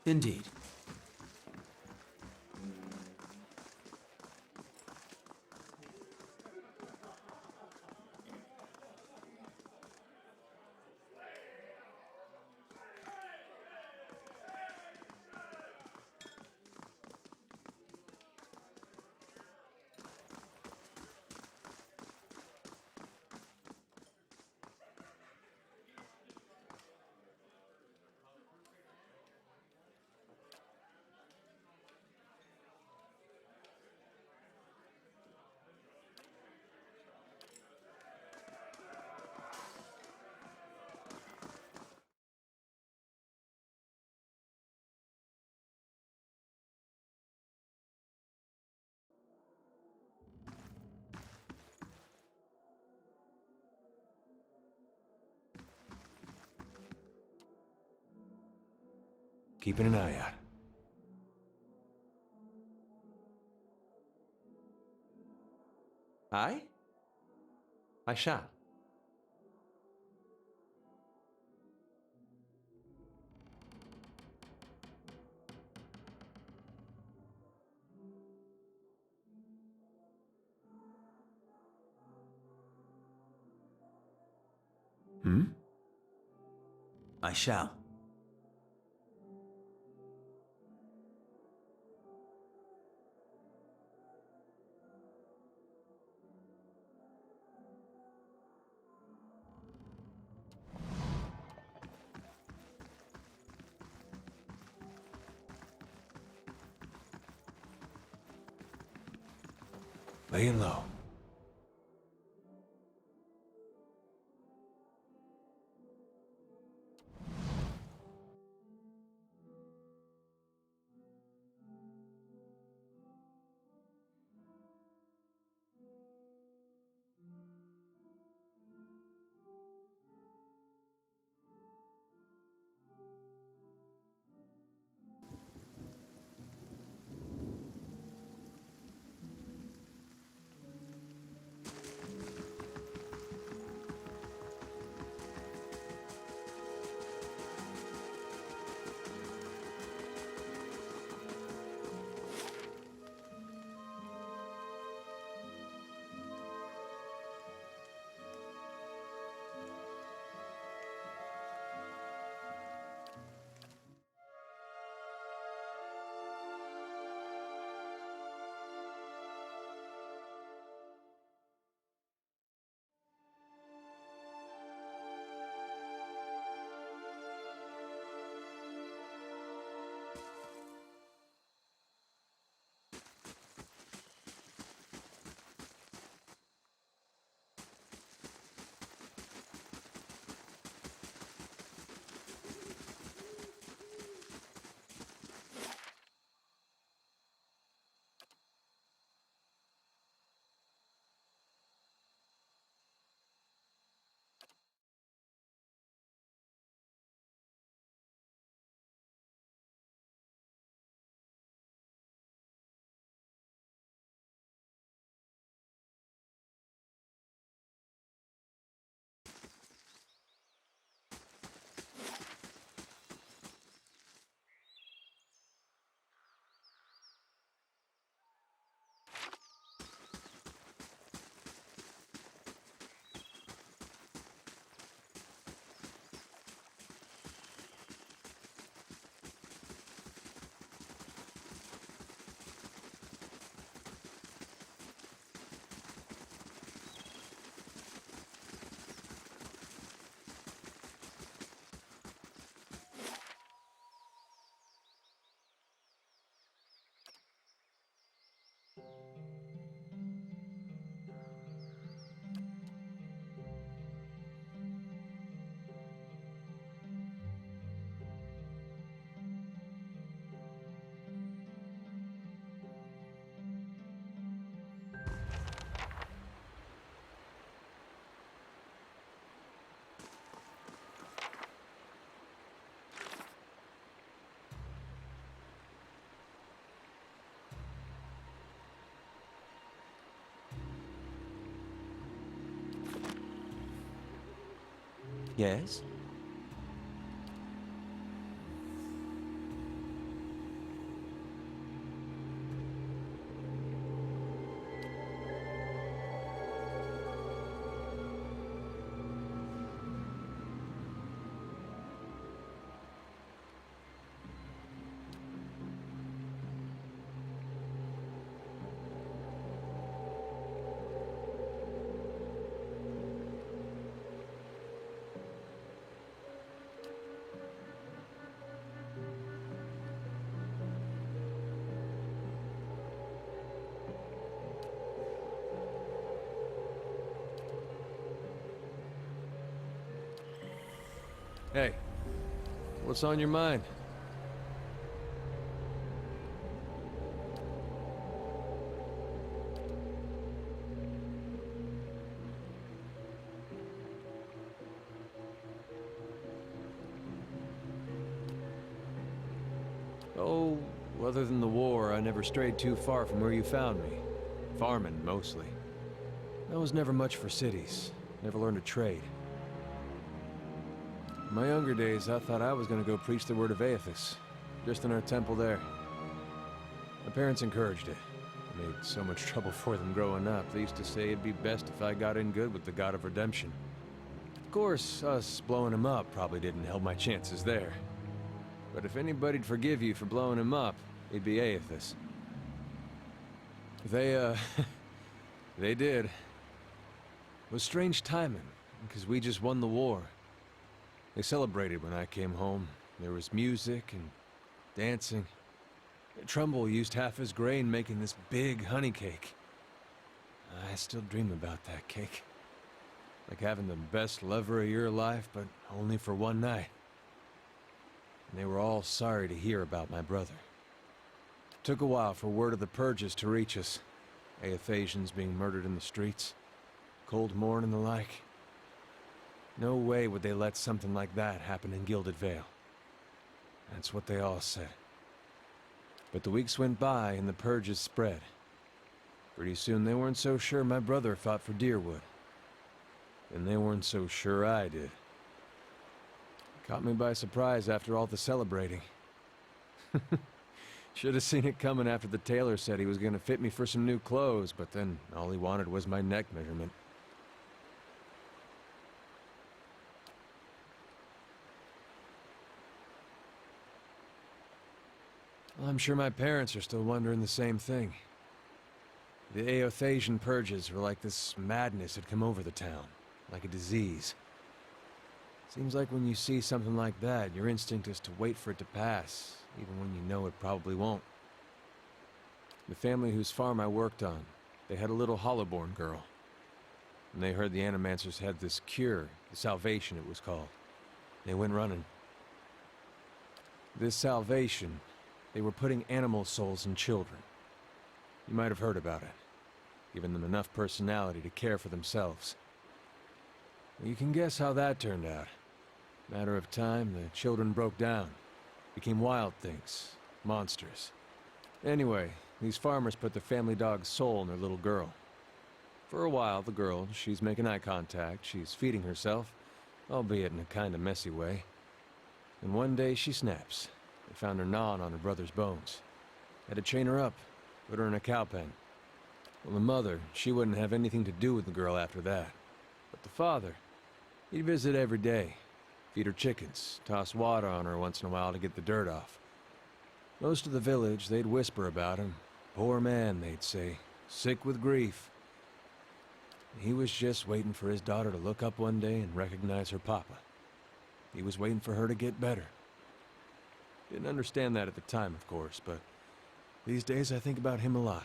Indeed. Keeping an eye out. Aye? I shall. Hmm? I shall. Laying low. Yes? Hey, what's on your mind? Oh, other than the war, I never strayed too far from where you found me. Farming, mostly. I was never much for cities. Never learned a trade. In my younger days, I thought I was gonna go preach the word of Aethys. Just in our temple there. My parents encouraged it. I made so much trouble for them growing up. They used to say it'd be best if I got in good with the God of Redemption. Of course, us blowing him up probably didn't help my chances there. But if anybody'd forgive you for blowing him up, it'd be Aethys. They, they did. It was strange timing, because we just won the war. They celebrated when I came home. There was music and dancing. Trumbull used half his grain making this big honey cake. I still dream about that cake. Like having the best lover of your life, but only for one night. And they were all sorry to hear about my brother. It took a while for word of the purges to reach us. Aethasians being murdered in the streets. Cold morn and the like. No way would they let something like that happen in Gilded Vale. That's what they all said. But the weeks went by and the purges spread. Pretty soon they weren't so sure my brother fought for Deerwood. And they weren't so sure I did. Caught me by surprise after all the celebrating. Should have seen it coming after the tailor said he was gonna fit me for some new clothes, but then all he wanted was my neck measurement. Well, I'm sure my parents are still wondering the same thing. The Aethasian purges were like this madness had come over the town, like a disease. Seems like when you see something like that, your instinct is to wait for it to pass, even when you know it probably won't. The family whose farm I worked on, they had a little hollow-born girl. And they heard the Animancers had this cure, the salvation it was called. They went running. This salvation, they were putting animal souls in children. You might have heard about it, giving them enough personality to care for themselves. You can guess how that turned out. Matter of time, the children broke down. Became wild things. Monsters. Anyway, these farmers put the family dog's soul in their little girl. For a while, the girl, she's making eye contact, she's feeding herself, albeit in a kinda messy way. And one day she snaps. They found her gnawing on her brother's bones. Had to chain her up, put her in a cow pen. Well, the mother, she wouldn't have anything to do with the girl after that. But the father, he'd visit every day. Feed her chickens, toss water on her once in a while to get the dirt off. Most of the village, they'd whisper about him. Poor man, they'd say, sick with grief. He was just waiting for his daughter to look up one day and recognize her papa. He was waiting for her to get better. Didn't understand that at the time, of course, but these days I think about him a lot.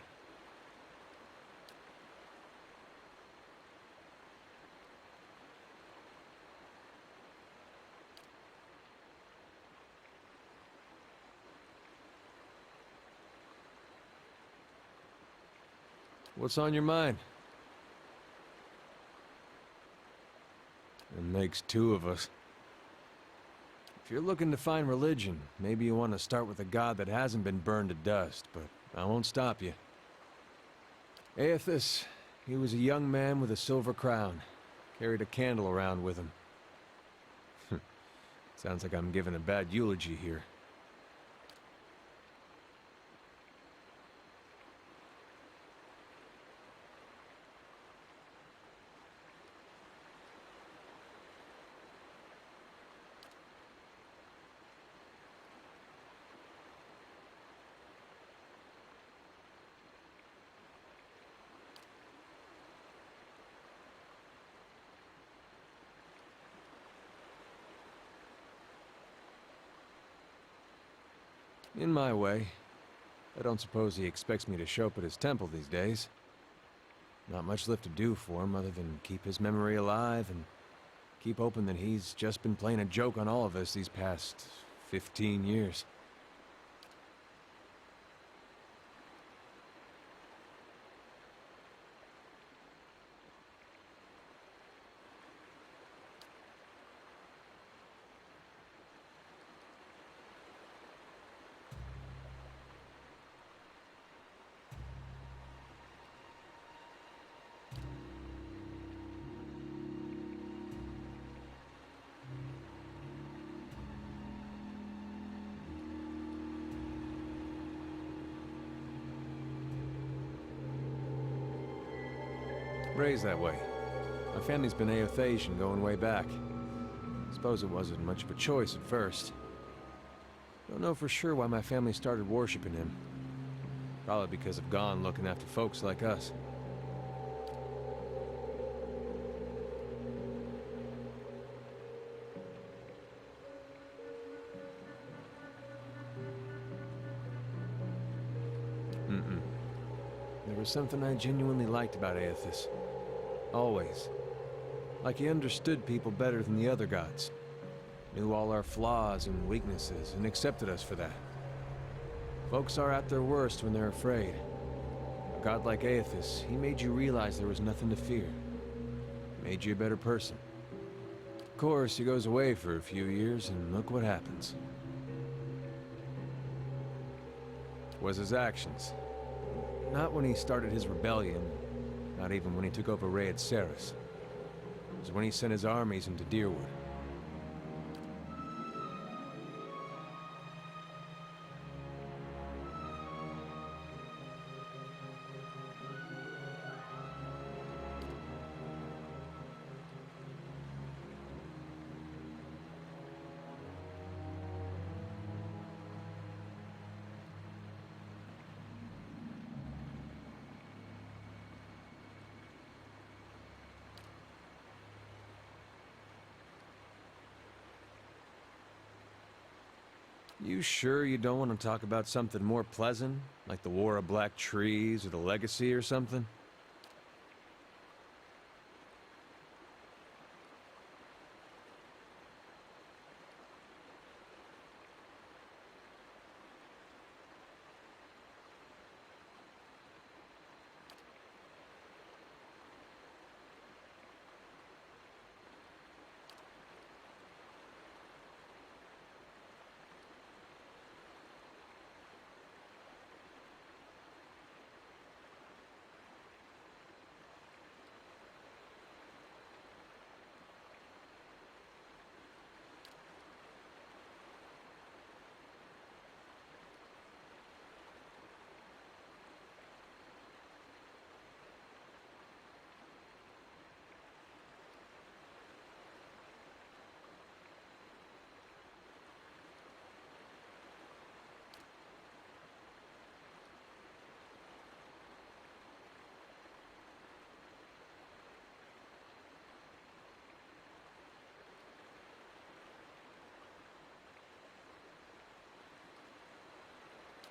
What's on your mind? It makes two of us. If you're looking to find religion, maybe you want to start with a god that hasn't been burned to dust, but I won't stop you. Aethys, he was a young man with a silver crown. Carried a candle around with him. Sounds like I'm giving a bad eulogy here. In my way. I don't suppose he expects me to show up at his temple these days. Not much left to do for him other than keep his memory alive and Keep hoping that he's just been playing a joke on all of us these past 15 years. Raised that way. My family's been Aethasian going way back. Suppose it wasn't much of a choice at first. Don't know for sure why my family started worshipping him. Probably because of Gon looking after folks like us. There was something I genuinely liked about Aethys. Always. Like he understood people better than the other gods. Knew all our flaws and weaknesses, and accepted us for that. Folks are at their worst when they're afraid. A god like Aethys, he made you realize there was nothing to fear. Made you a better person. Of course, he goes away for a few years, and look what happens. Was his actions. Not when he started his rebellion, not even when he took over Raid Saris. It was when he sent his armies into Deerwood. You sure you don't want to talk about something more pleasant? Like the War of Black Trees or the Legacy or something?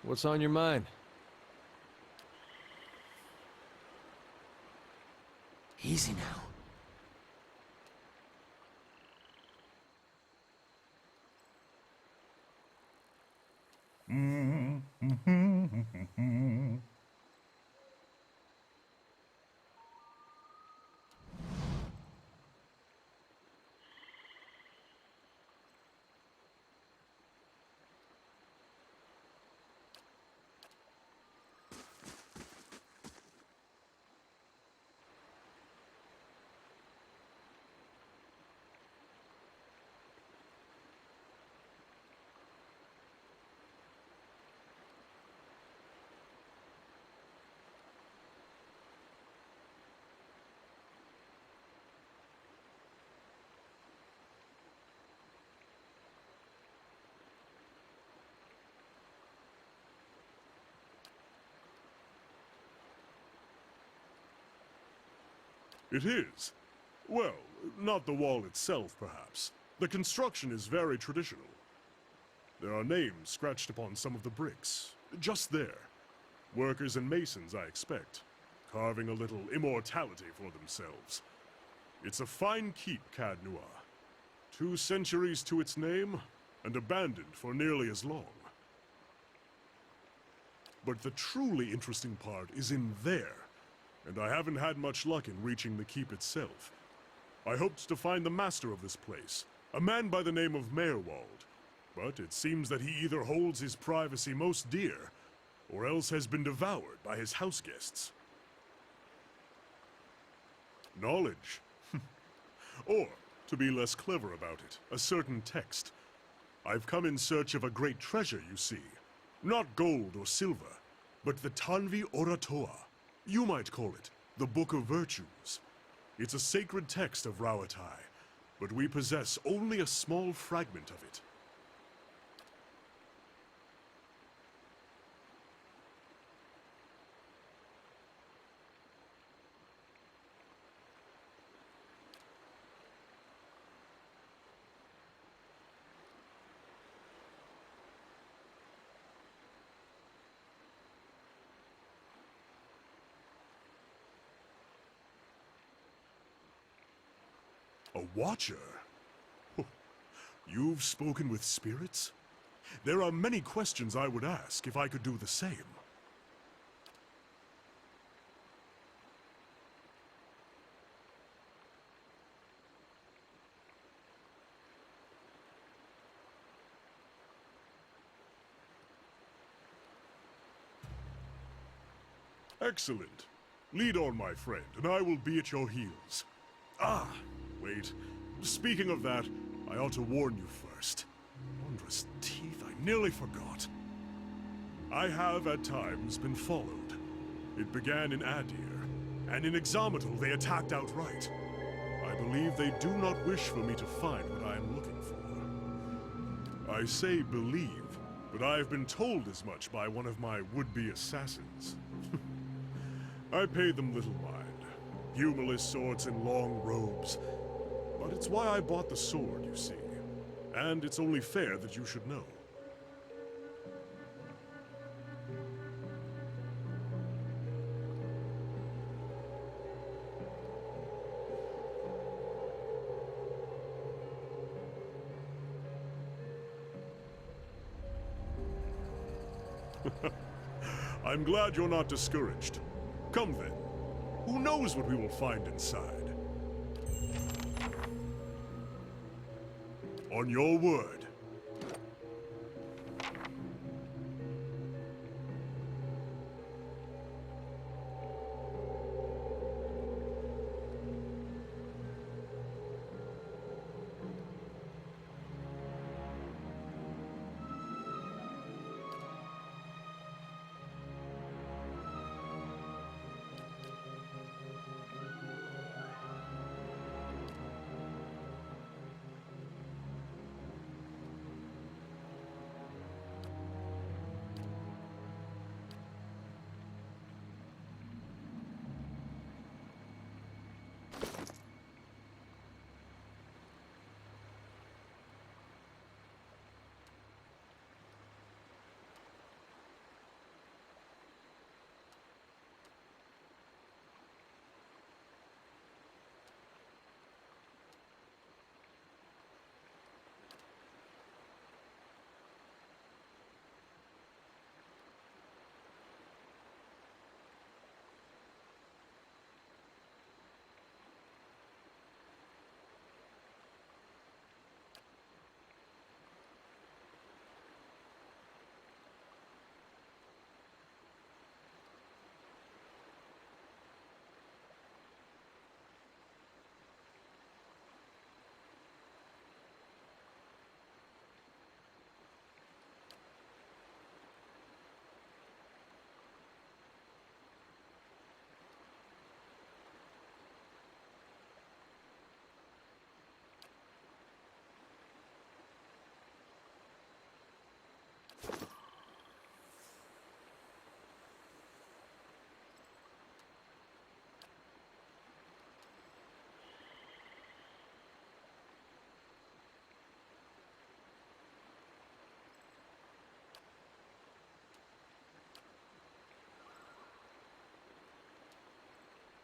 What's on your mind? Easy now. It is. Well, not the wall itself, perhaps. The construction is very traditional. There are names scratched upon some of the bricks. Just there. Workers and masons, I expect. Carving a little immortality for themselves. It's a fine keep, Continúa. 2 centuries to its name, and abandoned for nearly as long. But the truly interesting part is in there, and I haven't had much luck in reaching the keep itself. I hoped to find the master of this place, a man by the name of Meerwald, but it seems that he either holds his privacy most dear, or else has been devoured by his house guests. Knowledge. Or, to be less clever about it, a certain text. I've come in search of a great treasure, you see. Not gold or silver, but the Tanvi Oratoa. You might call it the Book of Virtues. It's a sacred text of Rauatai, but we possess only a small fragment of it. A watcher? You've spoken with spirits? There are many questions I would ask if I could do the same. Excellent. Lead on, my friend, and I will be at your heels. Ah, wait. Speaking of that, I ought to warn you first. Wondrous teeth, I nearly forgot. I have, at times, been followed. It began in Adir, and in Exometal they attacked outright. I believe they do not wish for me to find what I am looking for. I say believe, but I have been told as much by one of my would-be assassins. I pay them little mind. Humorless swords and long robes. But it's why I bought the sword, you see. And it's only fair that you should know. I'm glad you're not discouraged. Come then. Who knows what we will find inside? On your word.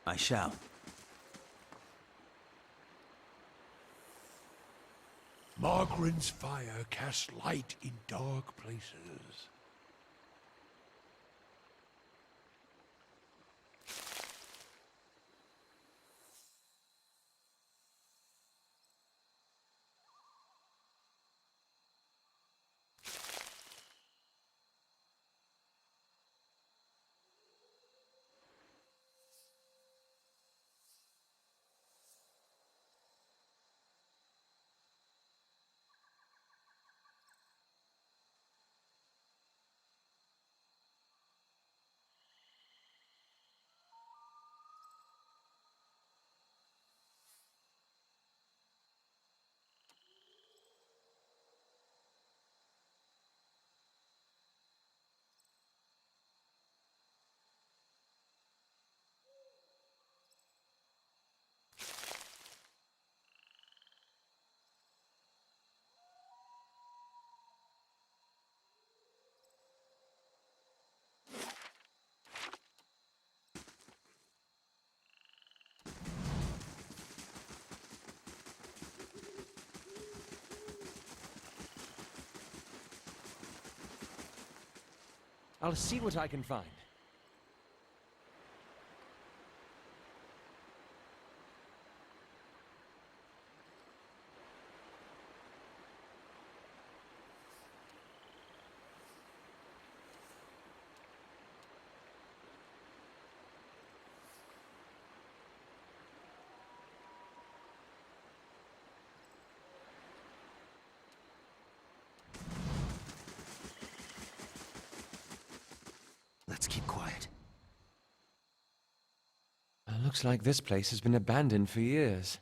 I shall. Margaren's fire casts light in dark places. I'll see what I can find. Let's keep quiet. Looks like this place has been abandoned for years.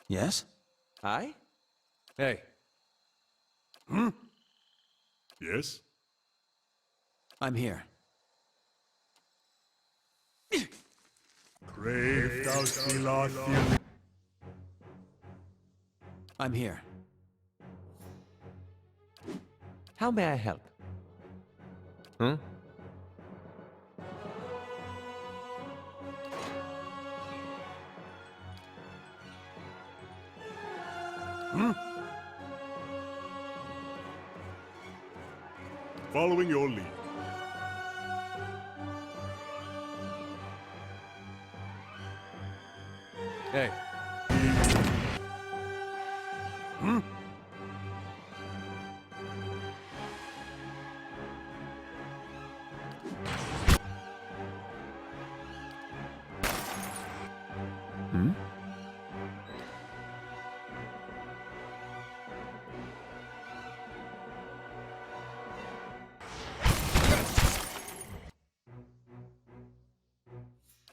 Yes? Aye? Hey, Yes? I'm here. Brave thou Stilathian. I'm here. how may I help? Hmm? Following your lead. Hey. Hmm?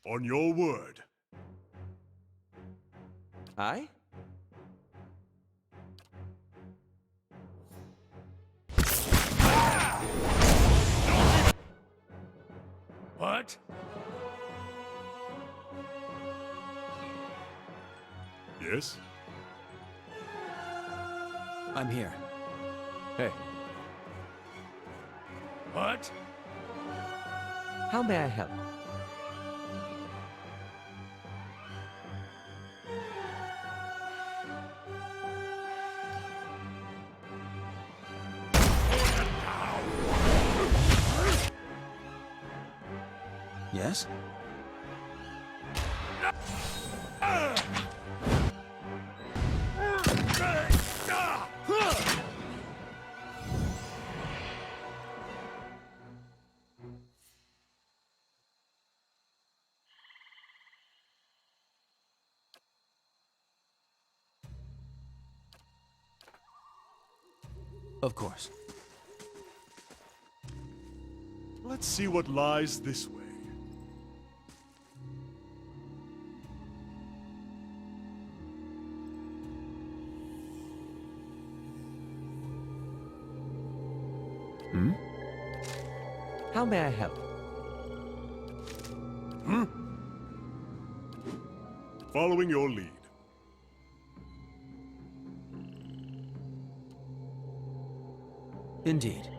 On your word. Aye? What? Yes? I'm here. Hey, What? how may I help? Yes? Of course. Let's see what lies this way. How may I help? Following your lead. Indeed.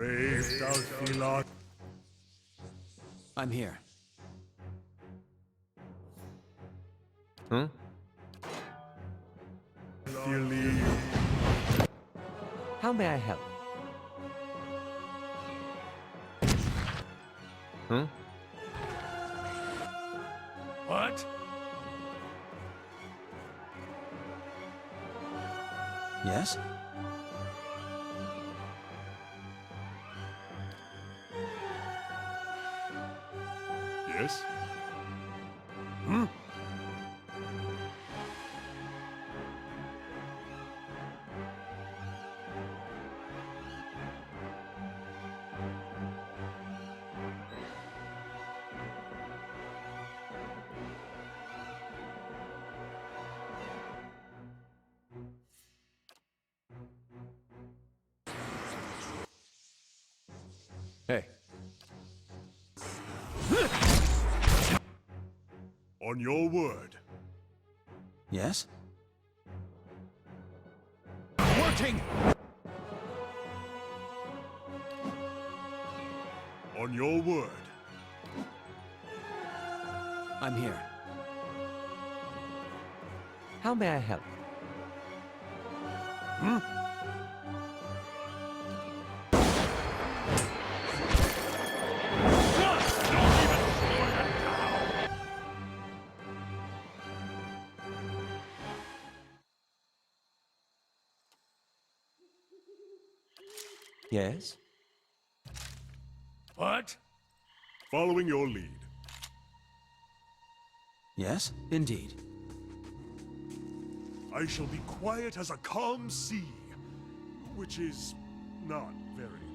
Brave Dalphila. I'm here. Huh? How may I help? Huh? What? Yes? Yes? Hey, On your word. Yes? Working! On your word. I'm here. How may I help? Yes? What? Following your lead. Yes? Indeed. I shall be quiet as a calm sea, which is not very quiet.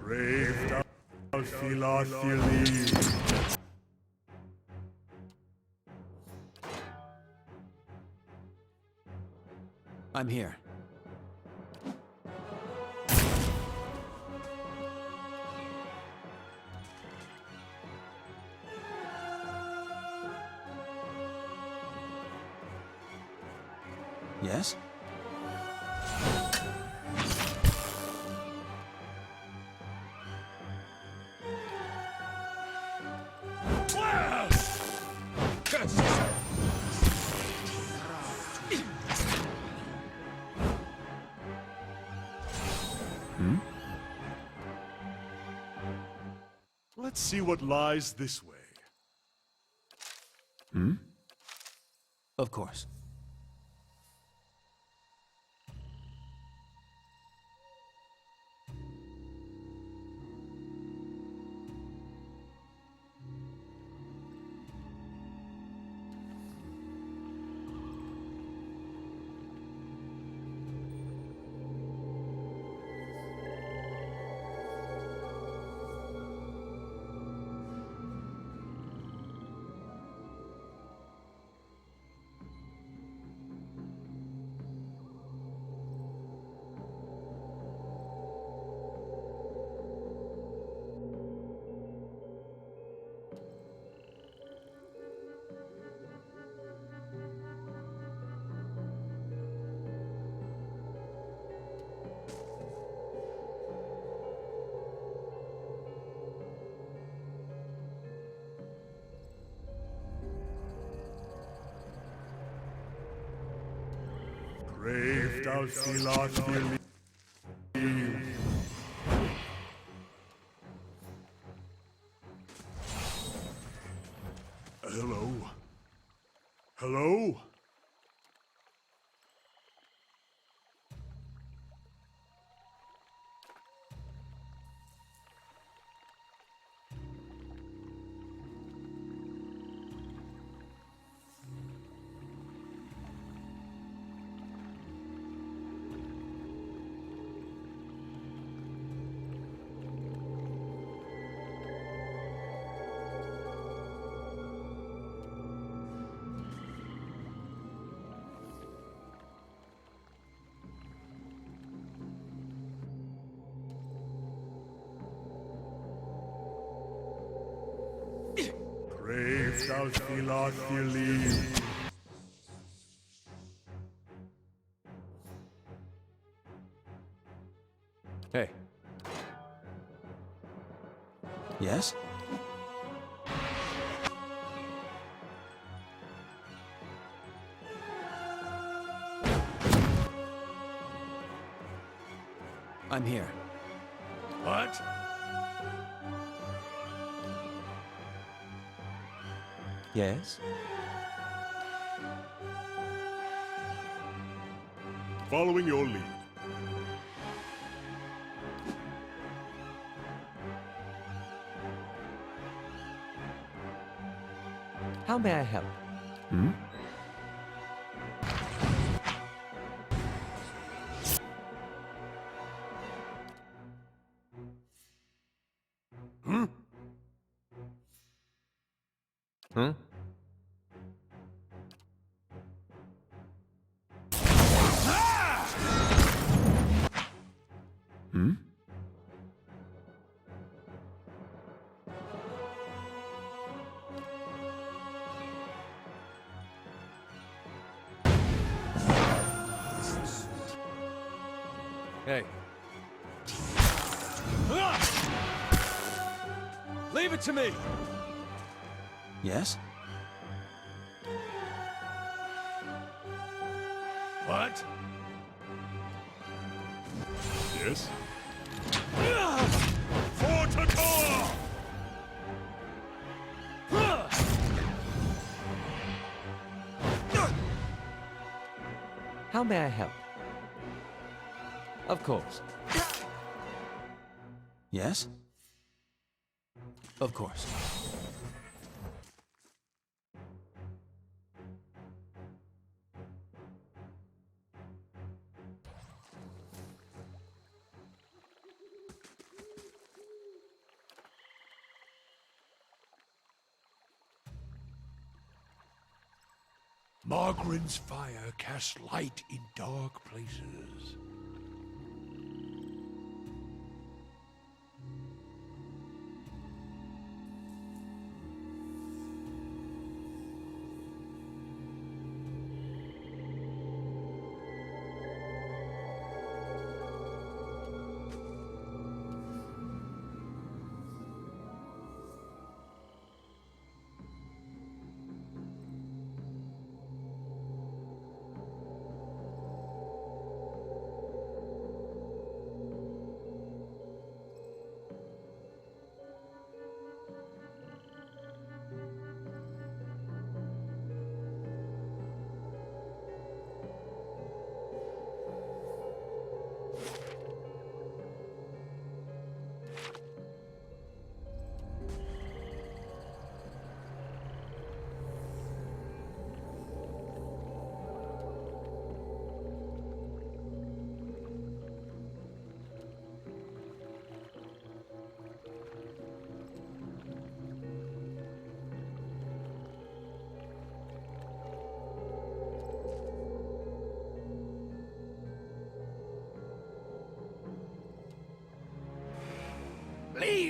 Brave Dalphila. I'm here. Yes? see what lies this way? Of course. Brave thou Silas believe. Hello? Hello? Brave thou Silas believe. Hey, Yes? I'm here. What? Yes? Following your lead. How may I help? huh? Hey. Leave it to me! Yes? What? Yes? Fortator! How may I help? Of course. Yes? Of course. Margaren's fire casts light in dark places.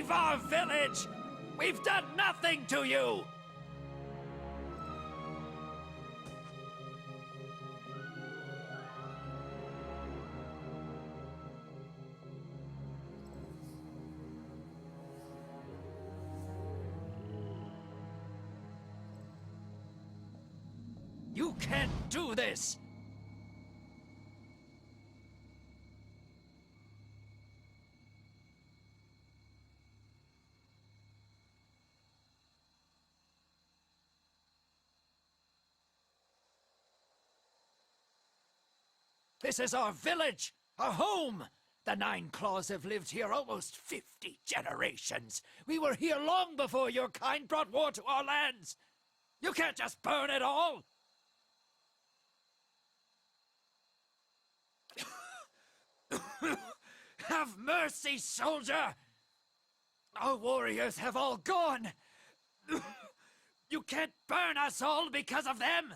Leave our village! We've done nothing to you! You can't do this! This is our village, our home! The Nine Claws have lived here almost 50 generations. We were here long before your kind brought war to our lands. You can't just burn it all! Have mercy, soldier! Our warriors have all gone! You can't burn us all because of them!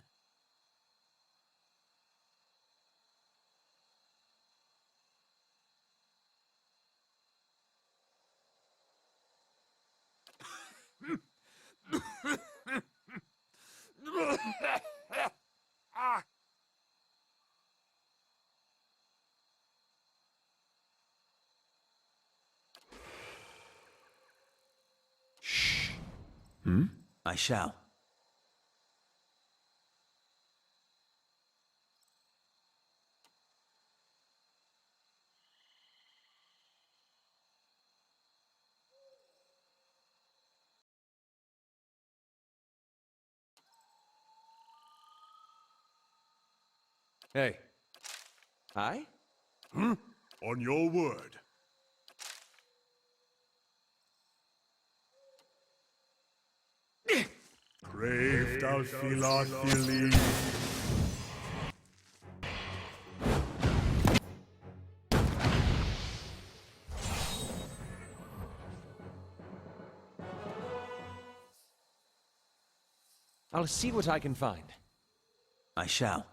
I shall. Hey, Aye? On your word. Brave Dalfilathili. I'll see what I can find. I shall.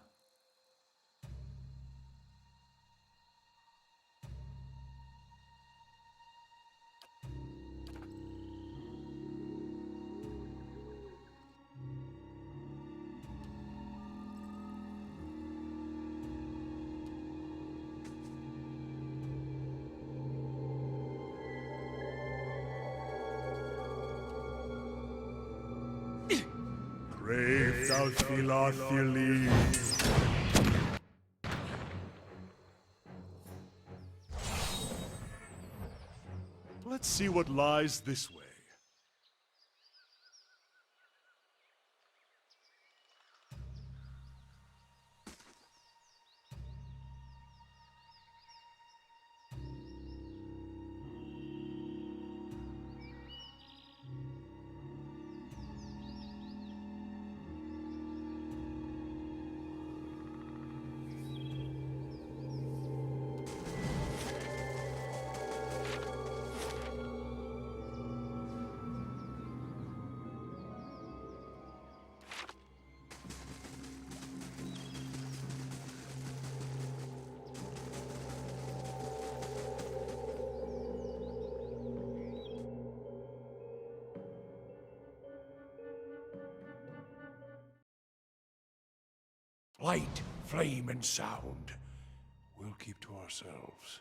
Brave Dalfilathili. Let's see what lies this way. Light, flame, and sound. We'll keep to ourselves.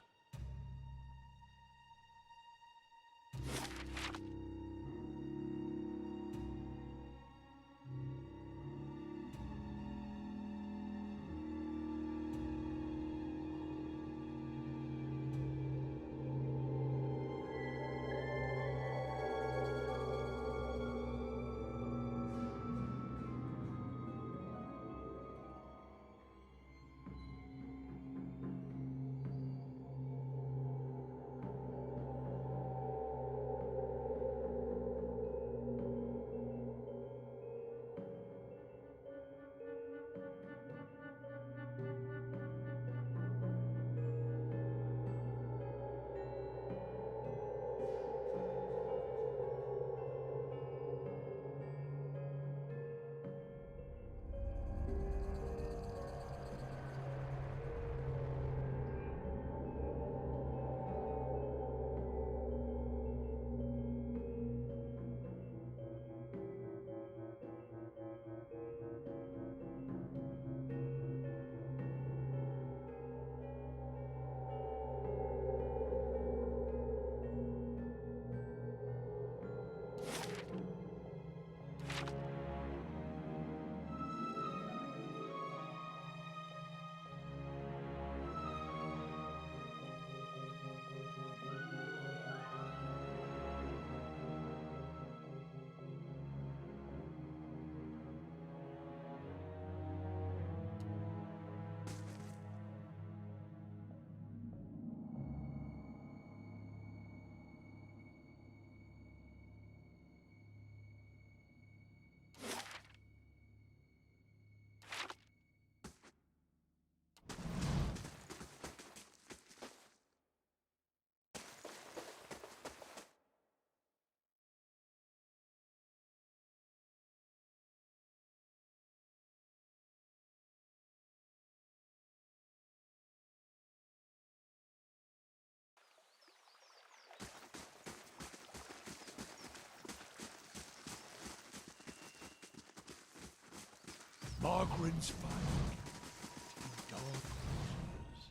Margaret's fire in dark places.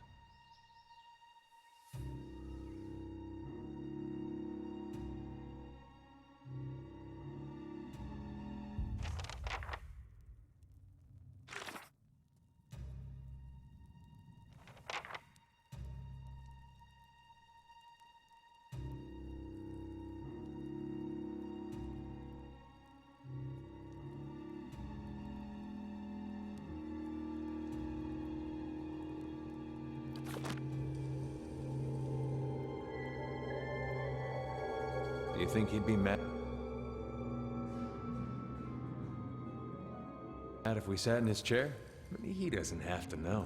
Do you think he'd be mad if we sat in his chair? I mean, he doesn't have to know.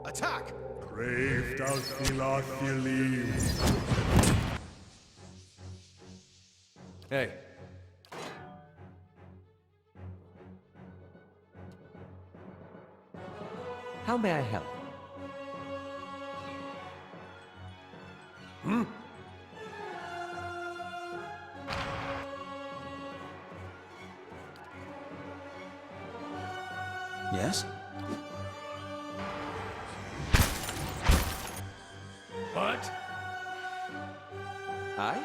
Attack! Brave Dalfilathilim. Hey. How may I help? Yes? What? I?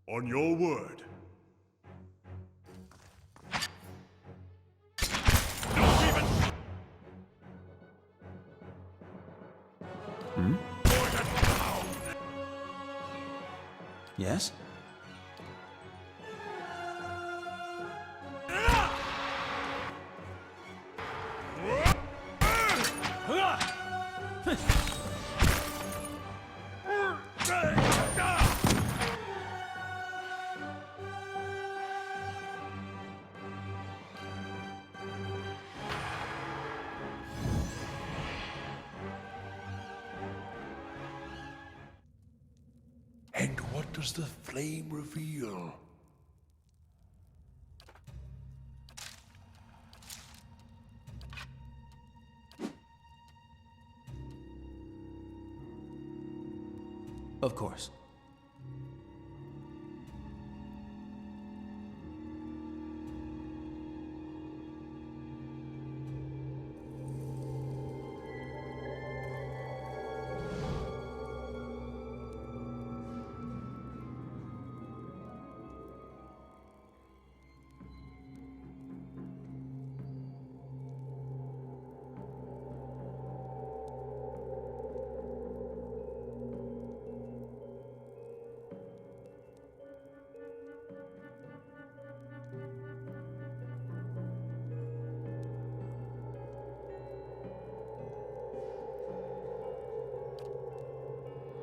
On your word. Yes? And what does the flame reveal? Of course.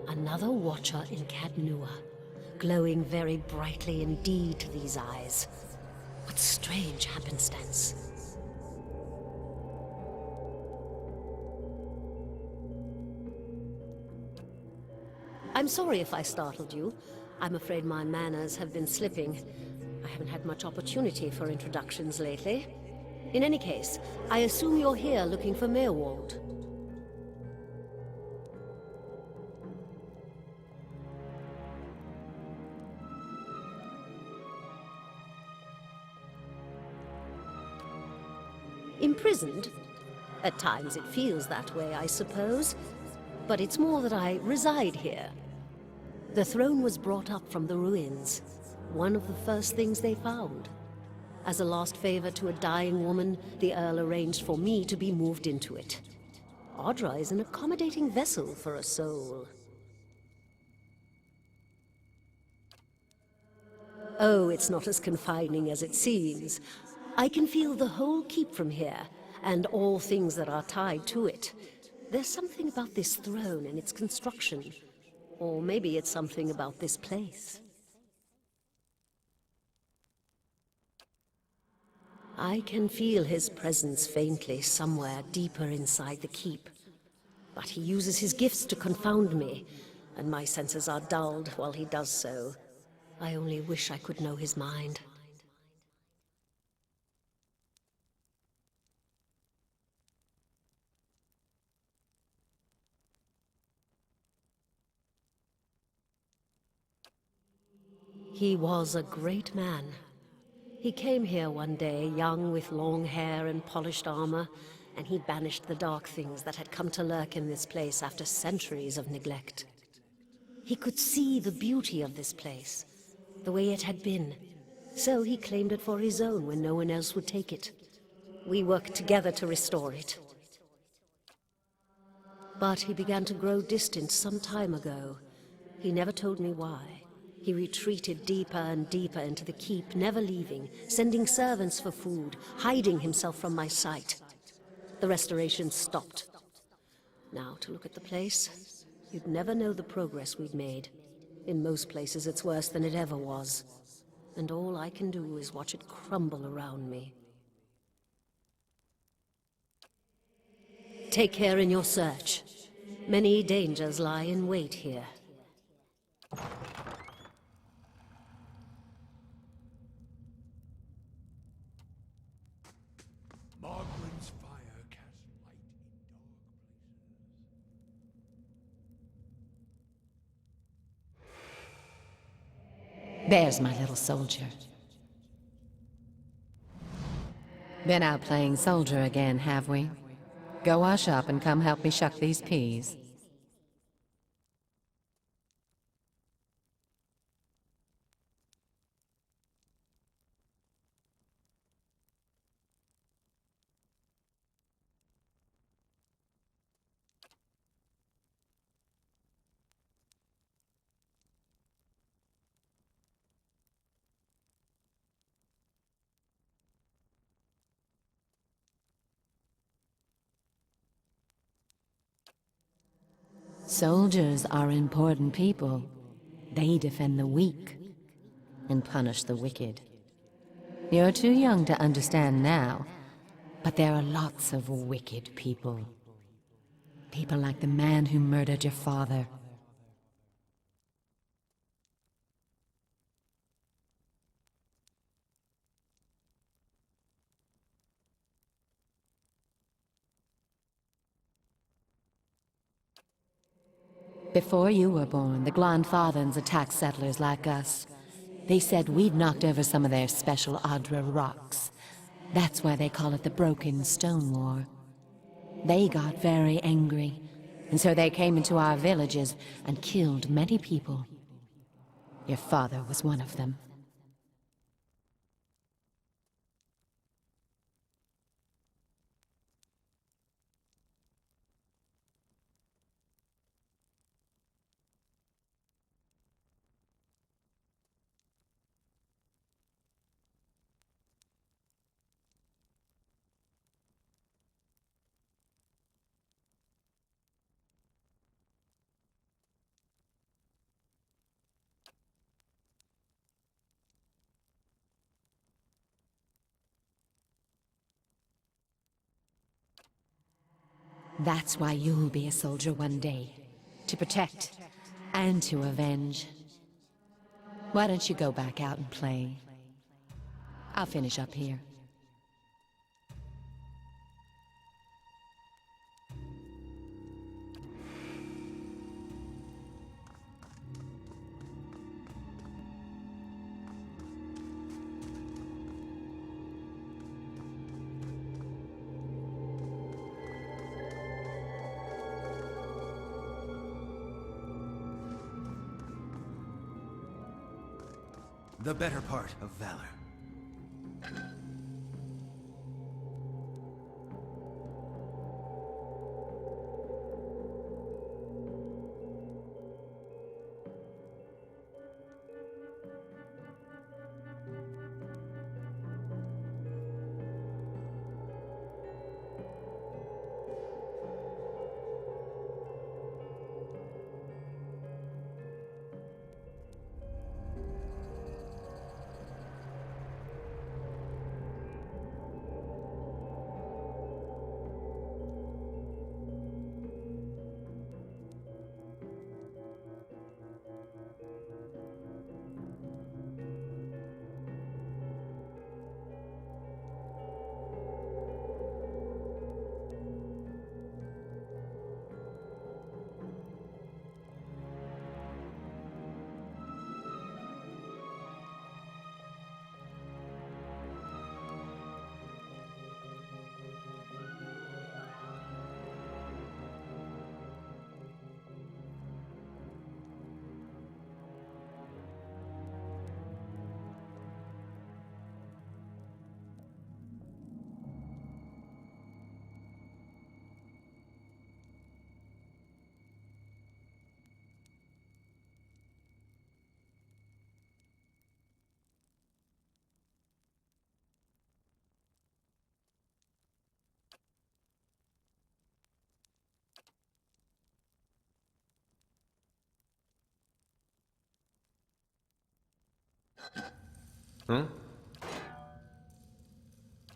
Another watcher in Continúa, glowing very brightly indeed to these eyes. What strange happenstance. I'm sorry if I startled you. I'm afraid my manners have been slipping. I haven't had much opportunity for introductions lately. In any case, I assume you're here looking for Meerwald. Imprisoned? At times it feels that way, I suppose. But it's more that I reside here. The throne was brought up from the ruins, one of the first things they found. As a last favor to a dying woman, the Earl arranged for me to be moved into it. Audra is an accommodating vessel for a soul. Oh, it's not as confining as it seems. I can feel the whole keep from here, and all things that are tied to it. There's something about this throne and its construction. Or maybe it's something about this place. I can feel his presence faintly somewhere deeper inside the keep. But he uses his gifts to confound me, and my senses are dulled while he does so. I only wish I could know his mind. He was a great man. He came here one day, young with long hair and polished armor, and he banished the dark things that had come to lurk in this place after centuries of neglect. He could see the beauty of this place, the way it had been, so he claimed it for his own when no one else would take it. We worked together to restore it. But he began to grow distant some time ago. He never told me why. He retreated deeper and deeper into the keep, never leaving, sending servants for food, hiding himself from my sight. The restoration stopped. Now, to look at the place, you'd never know the progress we'd made. In most places, it's worse than it ever was. And all I can do is watch it crumble around me. Take care in your search. Many dangers lie in wait here. Margaret's fire casts light in dark places. There's my little soldier. Been out playing soldier again, have we? Go wash up and come help me shuck these peas. Soldiers are important people. They defend the weak and punish the wicked. You're too young to understand now, but there are lots of wicked people. People like the man who murdered your father. Before you were born, the Glanfathans attacked settlers like us. They said we'd knocked over some of their special Adra rocks. That's why they call it the Broken Stone War. They got very angry, and so they came into our villages and killed many people. Your father was one of them. That's why you'll be a soldier one day. To protect and to avenge. Why don't you go back out and play? I'll finish up here. The better part of valor. Huh?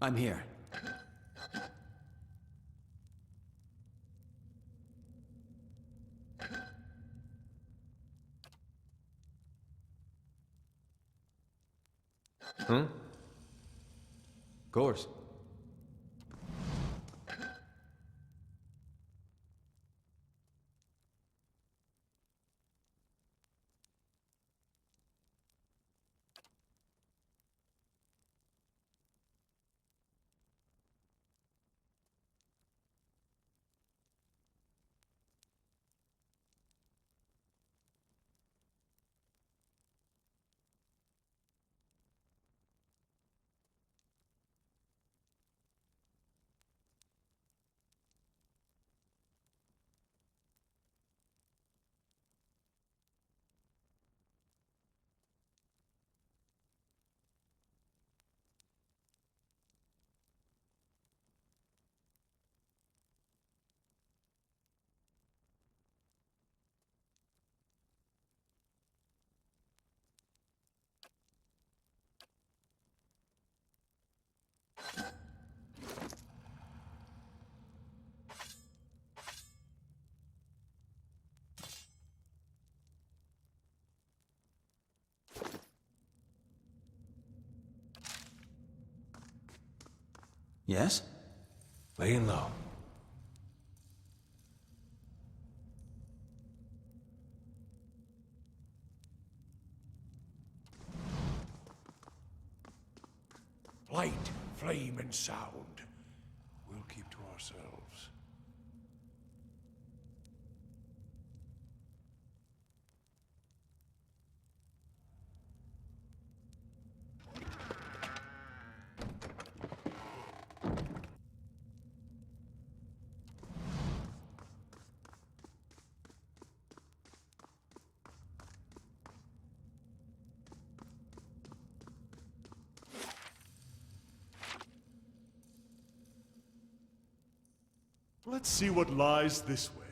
I'm here. Huh? Of course. Yes? Laying low. Light, flame, and sound. We'll keep to ourselves. Let's see what lies this way.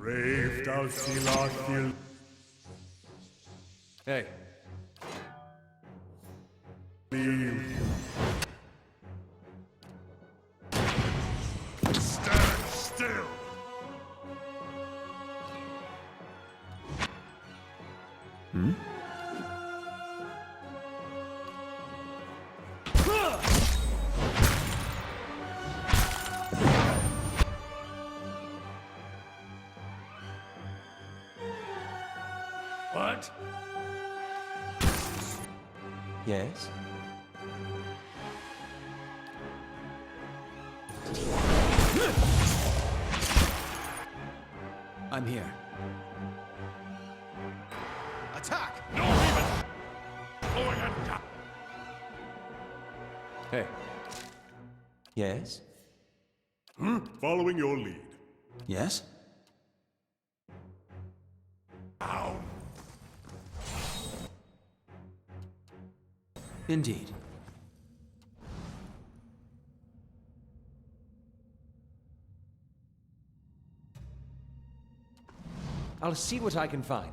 Brave Dalcilathil. Hey, Stand still! What? Yes? I'm here. Attack! Going and down. hey. Yes? Following your lead. Yes? Down. Indeed. I'll see what I can find.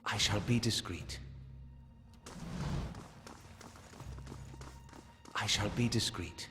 I shall be discreet. I shall be discreet.